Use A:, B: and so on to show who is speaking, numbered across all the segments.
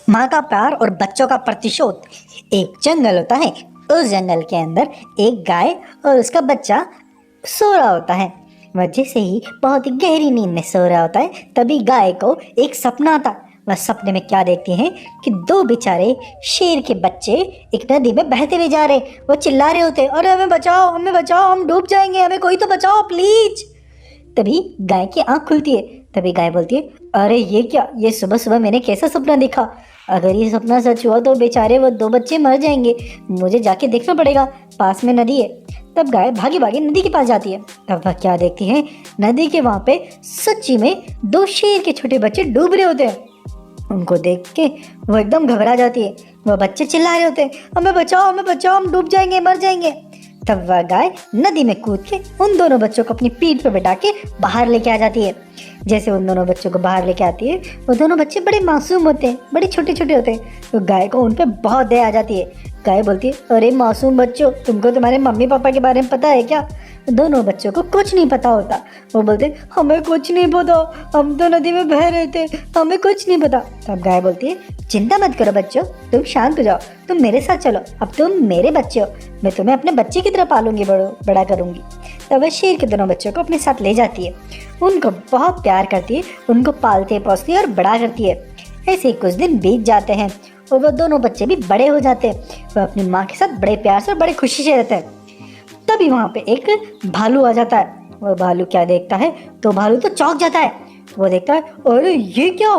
A: माँ का प्यार और बच्चों का प्रतिशोध। एक जंगल होता है। उस जंगल के अंदर एक गाय और उसका बच्चा सो रहा होता है। वह जैसे ही बहुत ही गहरी नींद में सो रहा होता है, तभी गाय को एक सपना आता। वह सपने में क्या देखती है कि दो बेचारे शेर के बच्चे एक नदी में बहते हुए जा रहे। वो चिल्ला रहे होते, अरे हमें बचाओ, हमें बचाओ, हम डूब जाएंगे, हमें कोई तो बचाओ प्लीज। तभी गाय की आंख खुलती है। तभी गाय बोलती है, अरे ये क्या, ये सुबह सुबह मैंने कैसा सपना देखा। अगर ये सपना सच हुआ तो बेचारे वो दो बच्चे मर जाएंगे। मुझे जाके देखना पड़ेगा, पास में नदी है। तब गाय भागी भागी नदी के पास जाती है। तब वह क्या देखती है, नदी के वहां पे सच्ची में दो शेर के छोटे बच्चे डूब रहे होते हैं। उनको देख के वो एकदम घबरा जाती है। वह बच्चे चिल्ला रहे होते हैं, हमें बचाओ, हमें बचाओ, हम डूब जाएंगे, मर जाएंगे। तब वह गाय नदी में कूद के उन दोनों बच्चों को अपनी पीठ पर बैठा के बाहर लेके आ जाती है। जैसे उन दोनों बच्चों को बाहर लेके आती है, वो दोनों बच्चे बड़े मासूम होते हैं, बड़े छोटे छोटे होते हैं। तो गाय को उन पर बहुत दया आ जाती है। गाय बोलती है, अरे मासूम बच्चों, तुमको तुम्हारे मम्मी पापा के बारे में पता है क्या। दोनों बच्चों को कुछ नहीं पता होता। वो बोलते, हमें कुछ नहीं पता, हम तो नदी में बह रहे थे, हमें कुछ नहीं पता। तब गाय बोलती है, चिंता मत करो बच्चों, तुम शांत हो जाओ, तुम मेरे साथ चलो, अब तुम मेरे बच्चे हो, मैं तुम्हें अपने बच्चे की तरह पालूंगी, बड़ा करूंगी। तब वह शेर के दोनों बच्चों को अपने साथ ले जाती है, उनको बहुत प्यार करती है, उनको पालती पोसती है और बड़ा करती है। ऐसे ही कुछ दिन बीत जाते हैं और वह दोनों बच्चे भी बड़े हो जाते हैं। वह अपनी माँ के साथ बड़े प्यार से और बड़े खुशी से रहते हैं। तभी वहाँ पे एक भालू आ जाता है। वो भालू क्या देखता है, तो भालू तो चौंक जाता है। वो देखता है, अरे ये क्या,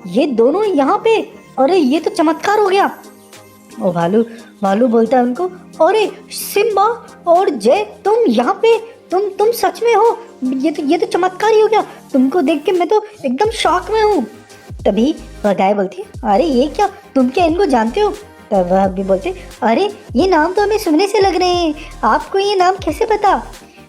A: ये दोनों यहाँ पे, अरे ये तो चमत्कार हो गया। वो भालू बोलता है उनको, अरे सिम्बा और जय, तुम यहाँ पे, तुम सच में हो, ये तो चमत्कार ही हो गया, तुमको देख के मैं तो एकदम शॉक में हूँ। तभी वह गाय बोलती है, अरे ये क्या, तुम क्या इनको जानते हो। तब वह भी बोलते, अरे ये नाम तो हमें सुनने से लग रहे हैं, आपको ये नाम कैसे पता।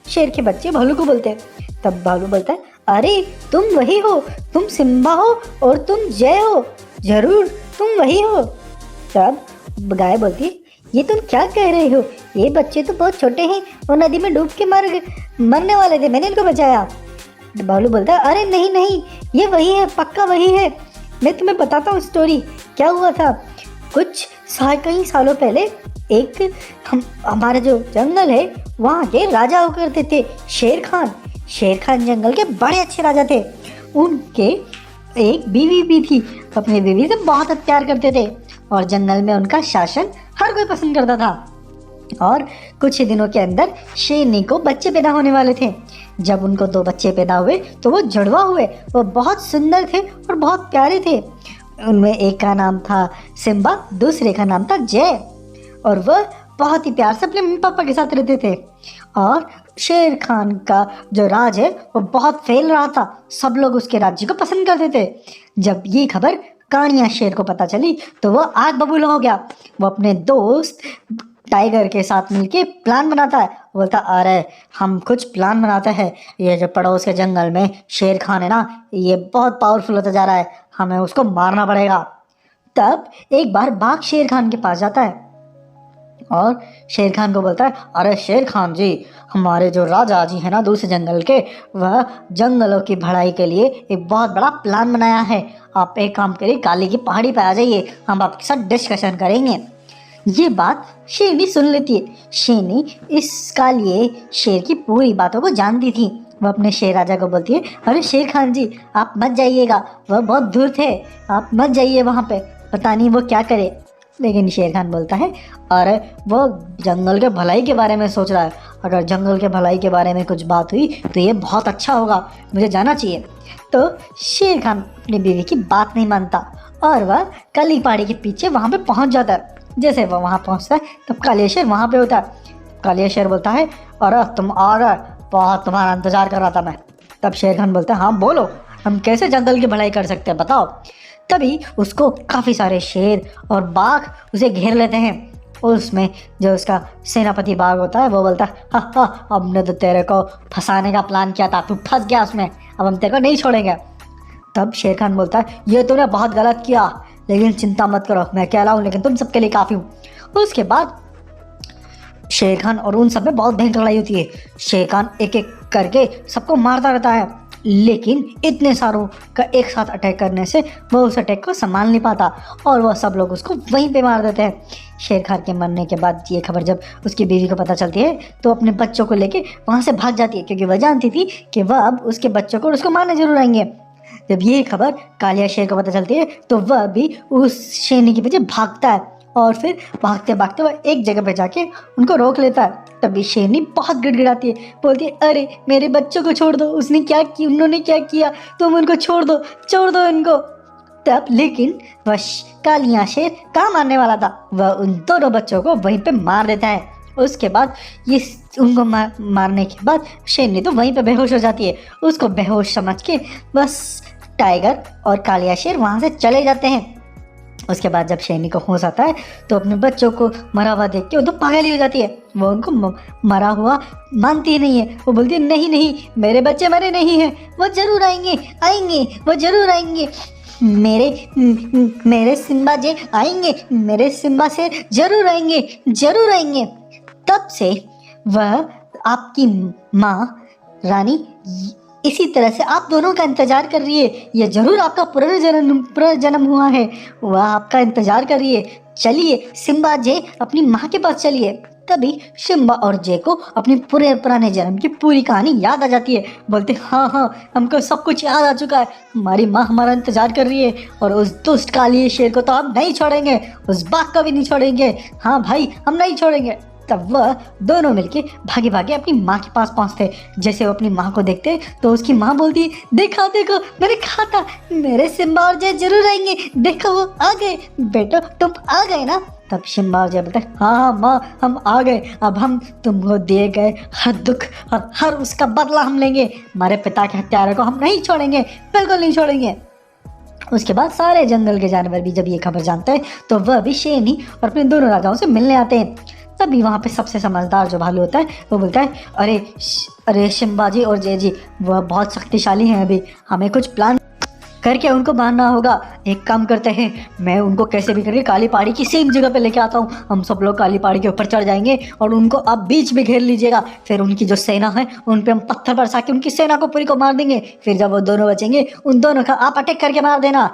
A: शेर के बच्चे भालू को बोलते हैं। तब भालू बोलता है, अरे तुम वही हो, तुम सिम्बा हो और तुम जय हो, जरूर तुम वही हो। तब गाय बोलती है, ये तुम क्या कह रहे हो, ये बच्चे तो बहुत छोटे हैं और नदी में डूब के मरने वाले थे, मैंने इनको बचाया। भालू बोलता है, अरे नहीं नहीं, ये वही है, पक्का वही है, मैं तुम्हें बताता हूँ स्टोरी। क्या हुआ था, कुछ कई सालों पहले हमारा जो जंगल है वहाँ के राजा हुआ करते थे शेर खान जंगल के बड़े अच्छे राजा थे। उनके एक बीवी भी थी, अपनी बीवी से बहुत प्यार करते थे और जंगल में उनका शासन हर कोई पसंद करता था। और कुछ ही दिनों के अंदर शेरनी को बच्चे पैदा होने वाले थे। जब उनको दो बच्चे पैदा हुए तो वो जुड़वा हुए। वो बहुत सुंदर थे और बहुत प्यारे थे। उनमें एक का नाम था सिम्बा, दूसरे का नाम था जय। और वह बहुत ही प्यार से अपने मम्मी पापा के साथ रहते थे। और शेर खान का जो राज है वो बहुत फैल रहा था, सब लोग उसके राज्य को पसंद करते थे। जब ये खबर कानिया शेर को पता चली तो वो आग बबूला हो गया। वो अपने दोस्त टाइगर के साथ मिलके प्लान बनाता है। बोलता, अरे हम कुछ प्लान बनाते हैं, ये जो पड़ोस के जंगल में शेर खान है ना, ये बहुत पावरफुल होता जा रहा है, हमें उसको मारना पड़ेगा। तब एक बार बाघ शेर खान के पास जाता है और शेर खान को बोलता है, अरे शेर खान जी, हमारे जो राजा जी है ना दूसरे जंगल के, वह जंगलों की भलाई के लिए एक बहुत बड़ा प्लान बनाया है। आप एक काम करिए, काली की पहाड़ी पर आ जाइए, हम आपके साथ डिस्कशन करेंगे। ये बात शेरनी सुन लेती है। शेरनी इसका लिए शेर की पूरी बातों को जानती थी। वह अपने शेर राजा को बोलती है, अरे शेर खान जी, आप मत जाइएगा, वह बहुत दूर थे, आप मत जाइए वहाँ पे, पता नहीं वो क्या करे। लेकिन शेर खान बोलता है, अरे वो जंगल के भलाई के बारे में सोच रहा है, अगर जंगल के भलाई के बारे में कुछ बात हुई तो ये बहुत अच्छा होगा, मुझे जाना चाहिए। तो शेर खान अपनी बीवी की बात नहीं मानता और वह काली पहाड़ी के पीछे वहाँ पे पहुँच जाता है। जैसे वह वहाँ पहुँचता है तब कालिया शेर वहाँ पे होता है। कालिया शेर बोलता है, अरे तुम आ गए, बहुत तुम्हारा इंतजार कर रहा था मैं। तब शेर खान बोलता है, हाँ बोलो, हम कैसे जंगल की भलाई कर सकते हैं, बताओ। तभी उसको काफ़ी सारे शेर और बाघ उसे घेर लेते हैं। उसमें जो उसका सेनापति बाघ होता है वो बोलता है, हाँ हाँ, हमने तो तेरे को फंसाने का प्लान किया था, तू फंस गया उसमें, अब हम तेरे को नहीं छोड़ेंगे। तब शेर खान बोलता है, ये तूने बहुत गलत किया, लेकिन चिंता मत करो, मैं अकेला हूँ लेकिन तुम सबके लिए काफ़ी हूँ। उसके बाद शेर खान और उन सब में बहुत भयंकर लड़ाई होती है। शेर खान एक एक करके सबको मारता रहता है लेकिन इतने सारों का एक साथ अटैक करने से वह उस अटैक को संभाल नहीं पाता और वह सब लोग उसको वहीं पे मार देते हैं। शेरखान के मरने के बाद ये खबर जब उसकी बीवी को पता चलती है तो अपने बच्चों को लेके वहाँ से भाग जाती है, क्योंकि वह जानती थी कि वह अब उसके बच्चों को उसको मारने जरूर आएंगे। जब ये खबर कालिया शेर को पता चलती है तो वह भी उस शेरनी के पीछे भागता है और फिर भागते भागते वह एक जगह पे जाके उनको रोक लेता है। तभी शेरनी बहुत गिड़गिड़ाती है, बोलती है, अरे मेरे बच्चों को छोड़ दो, उन्होंने क्या किया, तुम उनको छोड़ दो इनको। तब लेकिन वह कालिया शेर कहाँ मारने वाला था, वह उन दोनों बच्चों को वहीं पे मार देता है। उसके बाद ये उनको मारने के बाद शेरनी तो वहीं पे बेहोश हो जाती है। उसको बेहोश समझ के बस टाइगर और कालिया शेर वहाँ से चले जाते हैं। उसके बाद जब शेरनी को होश आता है तो अपने बच्चों को मरा हुआ देख के वो तो पागल ही हो जाती है। वो उनको मरा हुआ मानती ही नहीं है। वो बोलती है, नहीं मेरे बच्चे मरे नहीं हैं, वो जरूर आएंगे, मेरे सिम्बा जे आएंगे, मेरे सिम्बा शेर जरूर आएंगे। तब से वह आपकी माँ रानी इसी तरह से आप दोनों का इंतजार कर रही है। ये जरूर आपका पुनर्जन्म हुआ है, वह आपका इंतजार कर रही है। चलिए सिम्बा जे अपनी माँ के पास चलिए। तभी सिम्बा और जे को अपनी पूरे पुराने जन्म की पूरी कहानी याद आ जाती है। बोलते, हाँ हमको सब कुछ याद आ चुका है, हमारी माँ हमारा इंतजार कर रही है और उस दुष्ट काली शेर को तो हम नहीं छोड़ेंगे, उस बाघ को भी नहीं छोड़ेंगे। हाँ भाई, हम नहीं छोड़ेंगे। तब वह दोनों मिलके भागे भागे अपनी माँ के पास पहुँचते। जैसे वो अपनी माँ को देखते तो उसकी माँ बोलती, देखो मैंने कहा था मेरे सिम्बा और जय जरूर आएंगे, देखो वो आ गए, बेटो तुम आ गए ना। तब सिम्बा और जय बोलते, हाँ माँ हम आ गए, अब हम तुमको दिए गए हर दुख और हर उसका बदला हम लेंगे, हमारे पिता के हत्यारे को हम नहीं छोड़ेंगे, बिल्कुल नहीं छोड़ेंगे। उसके बाद सारे जंगल के जानवर भी जब ये खबर जानते हैं तो वह भी शेरनी और अपने दोनों राजाओं से मिलने आते हैं। तभी वहाँ पे सबसे समझदार जो भालू होता है वो बोलता है, अरे सिम्बा जी और जय जी वह बहुत शक्तिशाली हैं, अभी हमें कुछ प्लान करके उनको मारना होगा। एक काम करते हैं, मैं उनको कैसे भी करके काली पहाड़ी की सेम जगह पे लेके आता हूँ। हम सब लोग काली पहाड़ी के ऊपर चढ़ जाएंगे और उनको आप बीच में घेर लीजिएगा। फिर उनकी जो सेना है उन पे हम पत्थर बरसा के उनकी सेना को पूरी को मार देंगे। फिर जब वो दोनों बचेंगे उन दोनों का आप अटैक करके मार देना।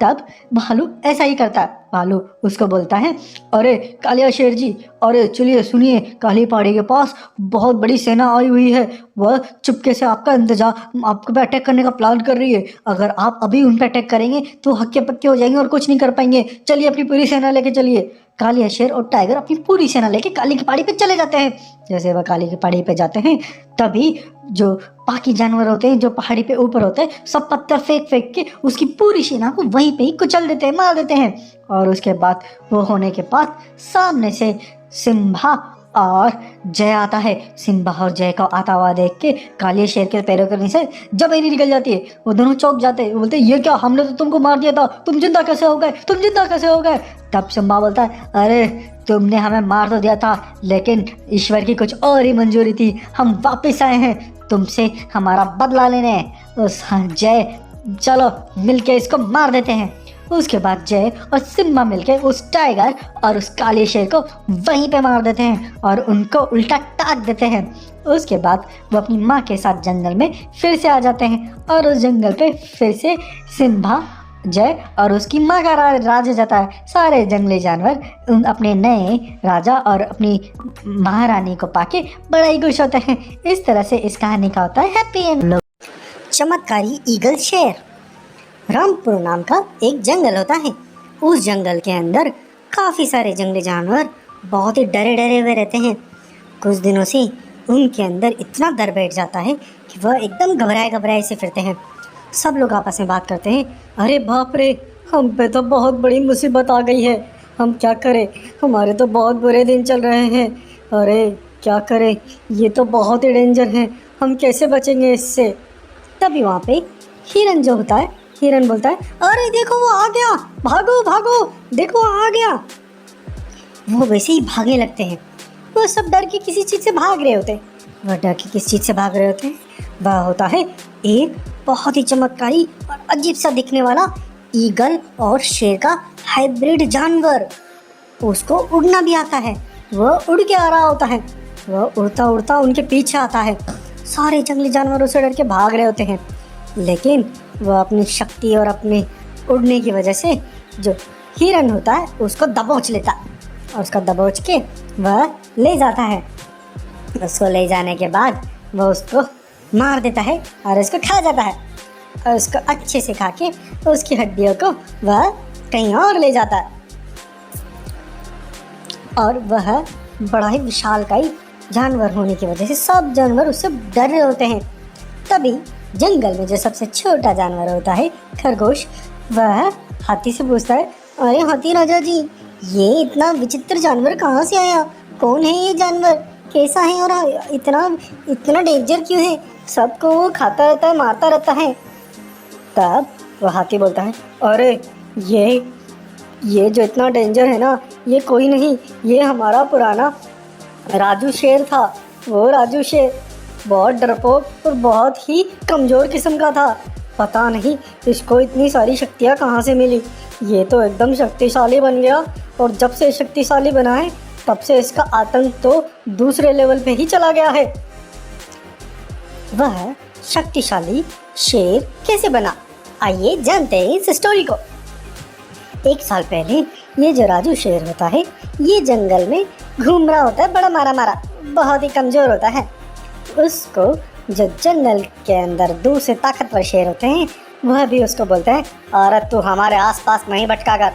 A: तब भालू ऐसा ही करता है। भालू उसको बोलता है, अरे कालिया शेर जी, अरे चलिए सुनिए, काली पहाड़ी के पास बहुत बड़ी सेना आई हुई है, वह चुपके से आपका इंतजार आपके पे अटैक करने का प्लान कर रही है। अगर आप अभी उन पे अटैक करेंगे तो हक्के पक्के हो जाएंगे और कुछ नहीं कर पाएंगे। चलिए अपनी पूरी सेना लेके चलिए। कालिया शेर और टाइगर अपनी पूरी सेना लेके काली की पहाड़ी पे चले जाते हैं। जैसे वह काली की पहाड़ी पे जाते हैं तभी जो बाकी जानवर होते हैं जो पहाड़ी पे ऊपर होते हैं सब पत्थर फेंक के उसकी पूरी सेना को वहीं पे ही कुचल देते हैं, मार देते हैं। और उसके बाद वो होने के बाद सामने से सिम्बा और जय आता है। सिम्बा और जय को आता हुआ देख के कालिया शेर के पैरों के नीचे जमीन निकल जाती है। वो दोनों चौंक जाते हैं, बोलते हैं, ये क्या, हमने तो तुमको मार दिया था, तुम जिंदा कैसे हो गए। तब सिम्बा बोलता है, अरे तुमने हमें मार तो दिया था लेकिन ईश्वर की कुछ और ही मंजूरी थी, हम वापस आए हैं तुमसे हमारा बदला लेने। उस जय, चलो मिलके इसको मार देते हैं। उसके बाद जय और सिम्बा मिलके उस टाइगर और उस काले शेर को वहीं पे मार देते हैं और उनको उल्टा टाक देते हैं। उसके बाद वो अपनी माँ के साथ जंगल में फिर से आ जाते हैं और उस जंगल पे फिर से सिम्बा, जय और उसकी माँ का राज हो जाता है। सारे जंगली जानवर अपने नए राजा और अपनी महारानी को पाके बड़ा ही खुश होते हैं। इस तरह से इस कहानी का होता है हैप्पी एंड। चमत्कारी ईगल शेर। रामपुर नाम का एक जंगल होता है। उस जंगल के अंदर काफ़ी सारे जंगली जानवर बहुत ही डरे हुए रहते हैं। कुछ दिनों से उनके अंदर इतना डर बैठ जाता है कि वह एकदम घबराए से फिरते हैं। सब लोग आपस में बात करते हैं, अरे बाप रे, हम पे तो बहुत बड़ी मुसीबत आ गई है, हम क्या करें, हमारे तो बहुत बुरे दिन चल रहे हैं, अरे क्या करें, ये तो बहुत ही डेंजर है, हम कैसे बचेंगे इससे। तभी वहाँ पे हिरन जो होता है, हिरन बोलता है, अरे देखो वो आ गया, भागो देखो आ गया। वो वैसे ही भागने लगते हैं। वो सब डर के किसी चीज़ से भाग रहे होते हैं। वह डर के किस चीज़ से भाग रहे होते हैं? वह होता है एक बहुत ही चमत्कारी और अजीब सा दिखने वाला ईगल और शेर का हाइब्रिड जानवर। उसको उड़ना भी आता है। वह उड़ के आ रहा होता है। वह उड़ता उड़ता उनके पीछे आता है। सारे जंगली जानवर उसे डर के भाग रहे होते हैं। लेकिन वह अपनी शक्ति और अपने उड़ने की वजह से जो हिरन होता है उसको दबोच लेता है और उसको दबोच के वह ले जाता है। उसको ले जाने के बाद वह उसको मार देता है और उसको खा जाता है और उसको अच्छे से खा के उसकी हड्डियों को वह कहीं और ले जाता है। और वह बड़ा ही विशालकाय जानवर होने की वजह से सब जानवर उससे डर रहे होते हैं। तभी जंगल में जो सबसे छोटा जानवर होता है खरगोश, वह हाथी से पूछता है, अरे हाथी राजा जी, ये इतना विचित्र जानवर कहाँ से आया? कौन है ये जानवर? कैसा है और इतना इतना डेंजर क्यों है? सबको वो खाता रहता है, मारता रहता है। तब वह हाथी बोलता है, अरे ये जो इतना डेंजर है ना, ये कोई नहीं, ये हमारा पुराना राजू शेर था। वो राजू शेर बहुत डरपोक और बहुत ही कमज़ोर किस्म का था। पता नहीं इसको इतनी सारी शक्तियाँ कहाँ से मिली। ये तो एकदम शक्तिशाली बन गया और जब से शक्तिशाली बना है तब से इसका आतंक तो दूसरे लेवल पे ही चला गया है। वह शक्तिशाली शेर कैसे बना, आइए जानते हैं इस स्टोरी को। एक साल पहले ये जो राजू शेर होता है ये जंगल में घूम रहा होता है, बड़ा मारा मारा, बहुत ही कमज़ोर होता है। उसको जो जंगल के अंदर दूसरे ताकतवर शेर होते हैं वह भी उसको बोलते हैं, अरे तू हमारे आसपास नहीं भटका कर,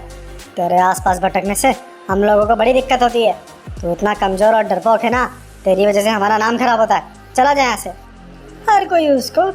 A: तेरे आसपास भटकने से हम लोगों को बड़ी दिक्कत होती है। तू इतना कमज़ोर और डरपोक है ना, तेरी वजह से हमारा नाम खराब होता है, चला जाए यहाँ से। हर कोई उसको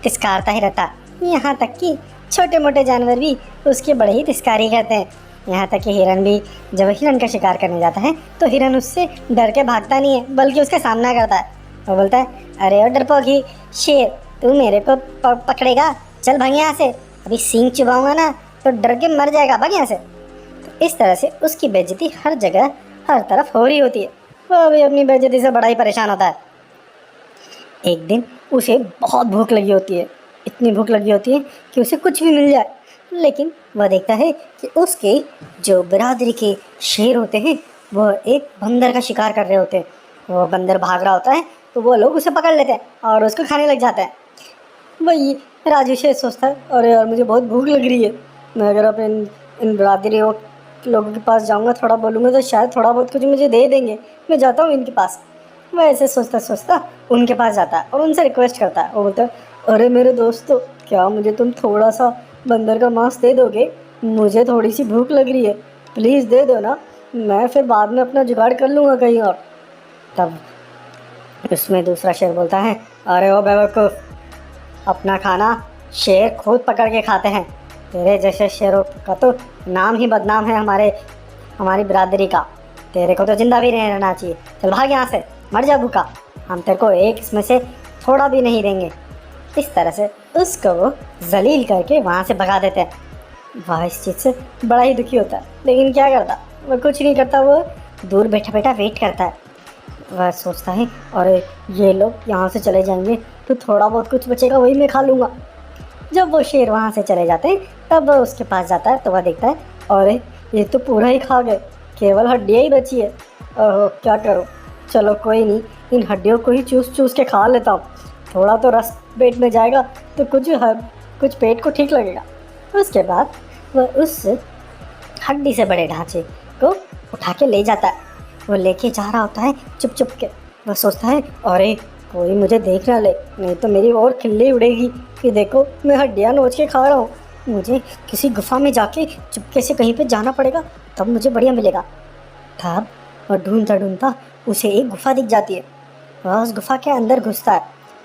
A: तिस्कारता ही रहता, यहाँ तक कि छोटे मोटे जानवर भी उसके बड़े ही तिस्कारी करते हैं। यहाँ तक कि हिरन भी जब हिरन का शिकार करने जाता है तो हिरन उससे डर के भागता नहीं है बल्कि उसका सामना करता है। वो बोलता है, अरे ओ डरपोकी शेर, तू मेरे को पकड़ेगा, चल भाग यहाँ से, अभी सींग चुभाऊंगा ना तो डर के मर जाएगा, भाग यहाँ से। तो इस तरह से उसकी बेइज्जती हर जगह हर तरफ हो रही होती है। वो भी अपनी बेइज्जती से बड़ा ही परेशान होता है। एक दिन उसे बहुत भूख लगी होती है, इतनी भूख लगी होती है कि उसे कुछ भी मिल जाए। लेकिन वह देखता है कि उसके जो बिरादरी के शेर होते हैं वह एक बंदर का शिकार कर रहे होते हैं। वो बंदर भाग रहा होता है तो वो लोग उसे पकड़ लेते हैं और उसको खाने लग जाते हैं। वही राजू शेर सोचता है, अरे यार मुझे बहुत भूख लग रही है, मैं अगर अपने इन बिरादरी लोगों के पास जाऊंगा, थोड़ा बोलूँगा तो शायद थोड़ा बहुत कुछ मुझे दे देंगे, मैं जाता हूँ इनके पास। वह ऐसे सोचता सोचता उनके पास जाता है और उनसे रिक्वेस्ट करता है। वो बोलता है, अरे मेरे दोस्तों, क्या मुझे तुम थोड़ा सा बंदर का मांस दे दोगे? मुझे थोड़ी सी भूख लग रही है, प्लीज़ दे दो ना, मैं फिर बाद में अपना जुगाड़ कर लूँगा कहीं और। तब उसमें दूसरा शेर बोलता है, अरे ओ बेवकूफ़, अपना खाना शेर खुद पकड़ के खाते हैं, तेरे जैसे शेरों का तो नाम ही बदनाम है हमारी बिरादरी का, तेरे को तो जिंदा भी नहीं रहना चाहिए, चल भाग यहाँ से, मर जा भूखा, हम तेरे को एक इसमें से थोड़ा भी नहीं देंगे। इस तरह से उसको वो जलील करके वहाँ से भगा देते हैं। वह इस चीज़ से बड़ा ही दुखी होता है, लेकिन क्या करता, वह कुछ नहीं करता, वो दूर बैठा बैठा वेट करता है। वह सोचता है, अरे ये लोग यहाँ से चले जाएंगे तो थोड़ा बहुत कुछ बचेगा वही मैं खा लूँगा। जब वो शेर वहाँ से चले जाते हैं तब वह उसके पास जाता है तो वह देखता है, अरे ये तो पूरा ही खा गए, केवल हड्डियाँ ही बची है। ओह क्या करूँ, चलो कोई नहीं, इन हड्डियों को ही चूस चूस के खा लेता हूँ, थोड़ा तो रस पेट में जाएगा तो कुछ पेट को ठीक लगेगा। उसके बाद वह उस हड्डी से बड़े ढांचे को उठा के ले जाता है। वो लेके जा रहा होता है चुप चुप के। वह सोचता है, अरे कोई मुझे देख ना ले, नहीं तो मेरी और खिल्ली उड़ेगी कि देखो मैं हड्डियाँ नोच के खा रहा हूँ। मुझे किसी गुफा में जाके चुपके से कहीं पे जाना पड़ेगा, तब मुझे बढ़िया मिलेगा। तब वह ढूंढता ढूंढता उसे एक गुफा दिख जाती है। वह उस गुफा के अंदर घुसता है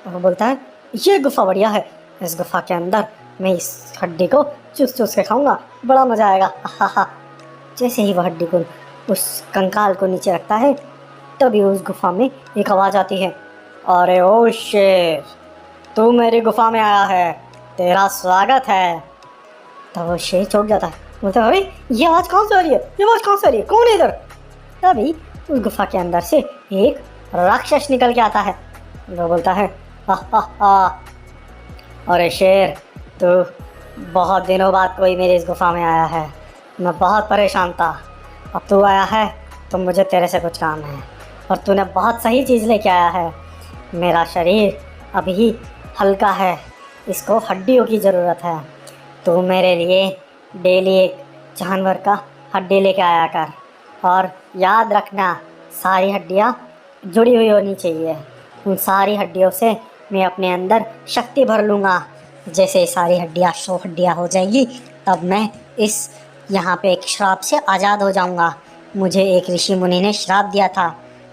A: और वो बोलता है, ये गुफा बढ़िया है, इस गुफा के अंदर मैं इस हड्डी को चूस चूस के खाऊंगा, बड़ा मज़ा आएगा, हा। जैसे ही वह हड्डी को उस कंकाल को नीचे रखता है तभी उस गुफा में एक आवाज़ आती है, अरे ओ शेर, तू मेरी गुफा में आया है, तेरा स्वागत है। तब वो शेर चौंक जाता है, बोलता है, अरे ये आवाज़ कहाँ से आ रही है, ये आवाज़ कहाँ से आ रही है, कौन है इधर? तभी उस गुफा के अंदर से एक राक्षस निकल के आता है। वो बोलता है, हा, अरे शेर, तू बहुत दिनों बाद कोई मेरी इस गुफा में आया है, मैं बहुत परेशान था, अब तू आया है तो मुझे तेरे से कुछ काम है और तूने बहुत सही चीज़ लेके आया है। मेरा शरीर अभी हल्का है, इसको हड्डियों की ज़रूरत है। तू मेरे लिए डेली एक जानवर का हड्डी लेके आया कर, और याद रखना सारी हड्डियाँ जुड़ी हुई होनी चाहिए। उन सारी हड्डियों से मैं अपने अंदर शक्ति भर लूँगा। जैसे सारी हड्डियाँ 100 हड्डियाँ हो जाएगी, तब मैं इस यहाँ पे एक श्राप से आज़ाद हो जाऊँगा। मुझे एक ऋषि मुनि ने श्राप दिया था,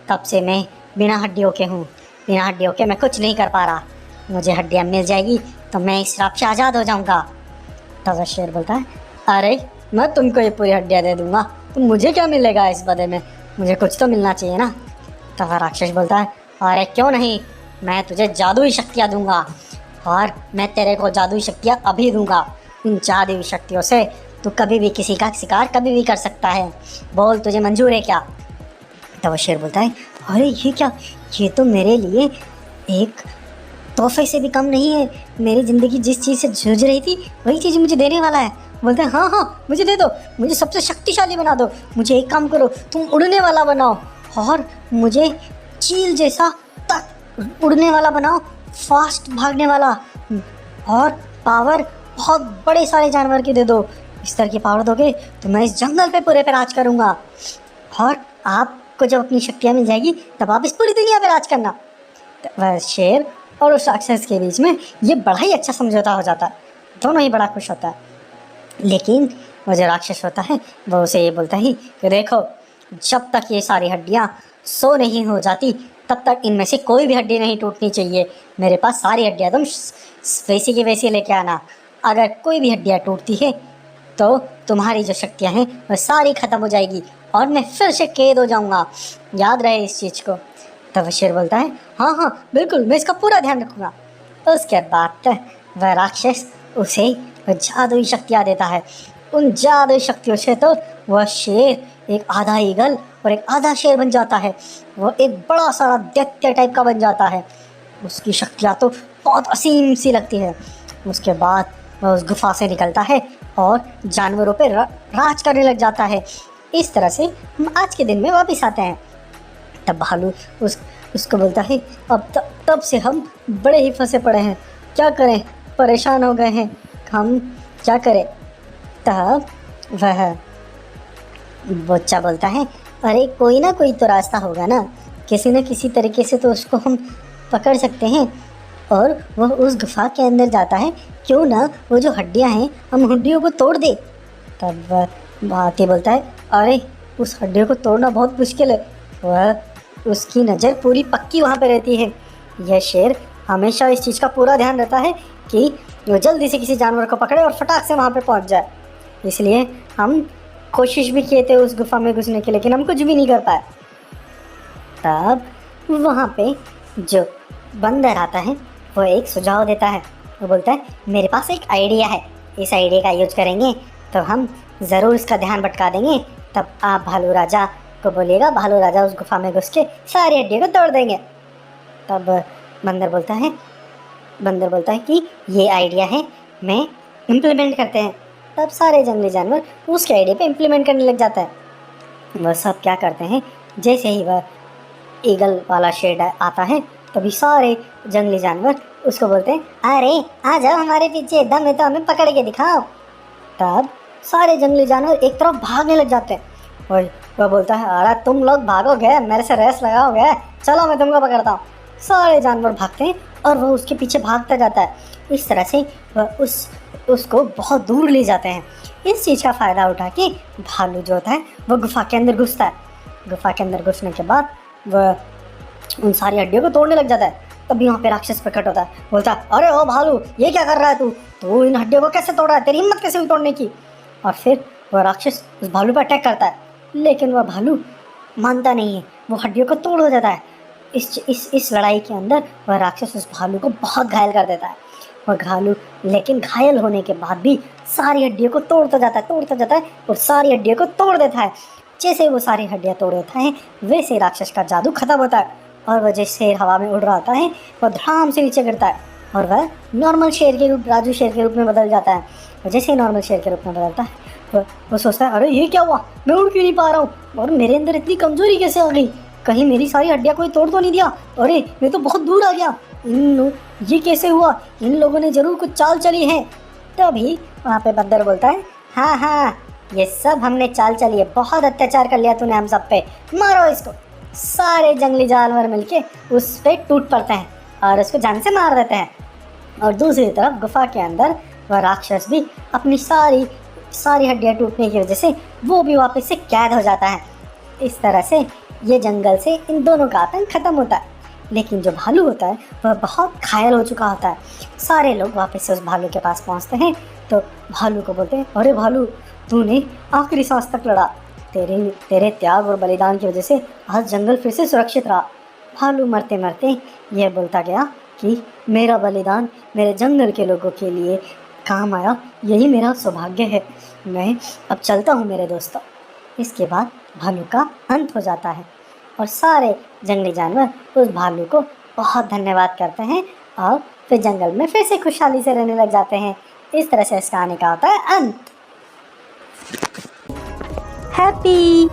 A: तब से मैं बिना हड्डियों के हूँ। बिना हड्डियों के मैं कुछ नहीं कर पा रहा। मुझे हड्डियाँ मिल जाएगी तो मैं इस श्राप से आज़ाद हो जाऊँगा। तब शेर बोलता है, अरे मैं तुमको ये पूरी हड्डियाँ दे दूँगा, तो मुझे क्या मिलेगा इस बदले में? मुझे कुछ तो मिलना चाहिए ना। तब राक्षस बोलता है, अरे क्यों नहीं, मैं तुझे जादुई शक्तियाँ दूंगा, और मैं तेरे को जादुई शक्तियाँ अभी दूंगा। इन जादुई शक्तियों से तू कभी भी किसी का शिकार कभी भी कर सकता है। बोल, तुझे मंजूर है क्या? तब वो शेर बोलता है, अरे ये क्या, ये तो मेरे लिए एक तोहफे से भी कम नहीं है। मेरी ज़िंदगी जिस चीज़ से जूझ रही थी वही चीज़ मुझे देने वाला है। बोलते हैं, हाँ हाँ मुझे दे दो, मुझे सबसे शक्तिशाली बना दो। मुझे एक काम करो, तुम उड़ने वाला बनाओ, और मुझे चील जैसा तक उड़ने वाला बनाओ, फास्ट भागने वाला, और पावर बहुत बड़े सारे जानवर की दे दो। इस तरह की पावर दोगे तो मैं इस जंगल पे पूरे पे राज करूँगा, और आपको जब अपनी शक्तियाँ मिल जाएगी तब आप इस पूरी दुनिया पे राज करना। वह शेर और उस राक्षस के बीच में ये बड़ा ही अच्छा समझौता हो जाता है। दोनों ही बड़ा खुश होता है। लेकिन वो जो राक्षस होता है वो उसे ये बोलता ही कि देखो, जब तक ये सारी हड्डियाँ 100 नहीं हो जाती तब तक इनमें से कोई भी हड्डी नहीं टूटनी चाहिए। मेरे पास सारी हड्डियाँ तुम वैसी की वैसी लेके आना। अगर कोई भी हड्डियाँ टूटती है तो तुम्हारी जो शक्तियाँ हैं वह सारी ख़त्म हो जाएगी, और मैं फिर से कैद हो जाऊँगा। याद रहे इस चीज़ को। तब शेर बोलता है, हाँ हाँ बिल्कुल, मैं इसका पूरा ध्यान रखूँगा। उसके बाद वह राक्षस उसे जादुई शक्तियाँ देता है। उन जादुई शक्तियों से तो वह शेर एक आधा ईगल और एक आधा शेर बन जाता है। वह एक बड़ा सारा दैत्य टाइप का बन जाता है। उसकी शक्तियाँ तो बहुत असीम सी लगती है। उसके बाद वह उस गुफा से निकलता है और जानवरों पे राज करने लग जाता है। इस तरह से हम आज के दिन में वापस आते हैं। तब भालू उसको बोलता है, अब तब से हम बड़े ही फंसे पड़े हैं, क्या करें, परेशान हो गए हैं, हम क्या करें? तब वह बच्चा बोलता है, अरे कोई ना कोई तो रास्ता होगा ना, किसी न किसी तरीके से तो उसको हम पकड़ सकते हैं। और वह उस गुफा के अंदर जाता है, क्यों ना वो जो हड्डियां हैं हम हड्डियों को तोड़ दे। तब वह हाथी बोलता है, अरे उस हड्डियों को तोड़ना बहुत मुश्किल है, वह उसकी नज़र पूरी पक्की वहाँ पे रहती है। यह शेर हमेशा इस चीज़ का पूरा ध्यान रहता है कि वो जल्दी से किसी जानवर को पकड़े और फटाक से वहाँ पे पहुँच जाए। इसलिए हम कोशिश भी किए थे उस गुफा में घुसने की, लेकिन हम कुछ भी नहीं कर पाए। तब वहाँ पे जो बंदर आता है वो एक सुझाव देता है। वो बोलता है, मेरे पास एक आइडिया है, इस आइडिया का यूज करेंगे तो हम ज़रूर इसका ध्यान भटका देंगे। तब आप भालू राजा को बोलिएगा, भालू राजा उस गुफा में घुस के सारी हड्डियों को तोड़ देंगे। तब बंदर बोलता है कि ये आइडिया है, मैं इम्प्लीमेंट करते हैं। तब सारे जंगली जानवर उसके आइडिया पे इम्प्लीमेंट करने लग जाता है। वह सब क्या करते हैं, जैसे ही वह ईगल वाला शेर आता है तभी सारे जंगली जानवर उसको बोलते हैं, अरे आ जाओ हमारे पीछे, दम है तो हमें पकड़ के दिखाओ। तब सारे जंगली जानवर एक तरफ भागने लग जाते हैं। और वह बोलता है, अरे तुम लोग भागोगे, मेरे से रेस लगाओगे, चलो मैं तुमको पकड़ता हूँ। सारे जानवर भागते हैं और वह उसके पीछे भागता जाता है। इस तरह से वह उसको बहुत दूर ले जाते हैं। इस चीज़ का फ़ायदा उठा के भालू जो होता है वह गुफा के अंदर घुसता है। गुफा के अंदर घुसने के बाद वह उन सारी हड्डियों को तोड़ने लग जाता है। तभी वहाँ पे राक्षस प्रकट होता है, बोलता है, अरे ओ भालू, ये क्या कर रहा है तू इन हड्डियों को कैसे तोड़ रहा है, तेरी हिम्मत कैसे हुई तोड़ने की? और फिर वह राक्षस उस भालू पर अटैक करता है, लेकिन वह भालू मानता नहीं है, वो हड्डियों को तोड़ हो जाता है। इस लड़ाई के अंदर वह राक्षस उस भालू को बहुत घायल कर देता है। वह भालू लेकिन घायल होने के बाद भी सारी हड्डियों को तोड़ता जाता है और सारी हड्डियों को तोड़ देता है। जैसे वो सारी हड्डियाँ तोड़ देता है वैसे राक्षस का जादू खत्म होता है और वह जैसे शेर हवा में उड़ रहा होता है वह धड़ाम से नीचे गिरता है और वह नॉर्मल शेर के रूप, राजू शेर के रूप में बदल जाता है। और जैसे ही नॉर्मल शेर के रूप में बदलता है वो सोचता है, अरे ये क्या हुआ, मैं उड़ क्यों नहीं पा रहा हूँ और मेरे अंदर इतनी कमजोरी कैसे आ गई, कहीं मेरी सारी हड्डियाँ कोई तोड़ तो नहीं दिया, अरे मैं तो बहुत दूर आ गया। ये कैसे हुआ? इन लोगों ने जरूर कुछ चाल चली है। तभी वहाँ पे बंदर बोलता है, हाँ हाँ, ये सब हमने चाल चली है, बहुत अत्याचार कर लिया तूने हम सब पे, मारो इसको। सारे जंगली जानवर मिलके उस पे टूट पड़ते हैं और उसको जान से मार देते हैं। और दूसरी तरफ गुफा के अंदर वह राक्षस भी अपनी सारी हड्डियां टूटने की वजह से वो भी वापस से कैद हो जाता है। इस तरह से ये जंगल से इन दोनों का आतंक खत्म होता है। लेकिन जो भालू होता है वह बहुत घायल हो चुका होता है। सारे लोग वापस से उस भालू के पास पहुंचते हैं तो भालू को बोलते हैं, अरे भालू, तूने आखिरी सांस तक लड़ा, तेरे त्याग और बलिदान की वजह से आज जंगल फिर से सुरक्षित रहा। भालू मरते मरते यह बोलता गया कि मेरा बलिदान मेरे जंगल के लोगों के लिए काम आया, यही मेरा सौभाग्य है। मैं अब चलता हूँ मेरे दोस्तों। इसके बाद भालू का अंत हो जाता है और सारे जंगली जानवर उस भालू को बहुत धन्यवाद करते हैं और फिर जंगल में फिर से खुशहाली से रहने लग जाते हैं। इस तरह से इस कहानी का होता है अंत। हैप्पी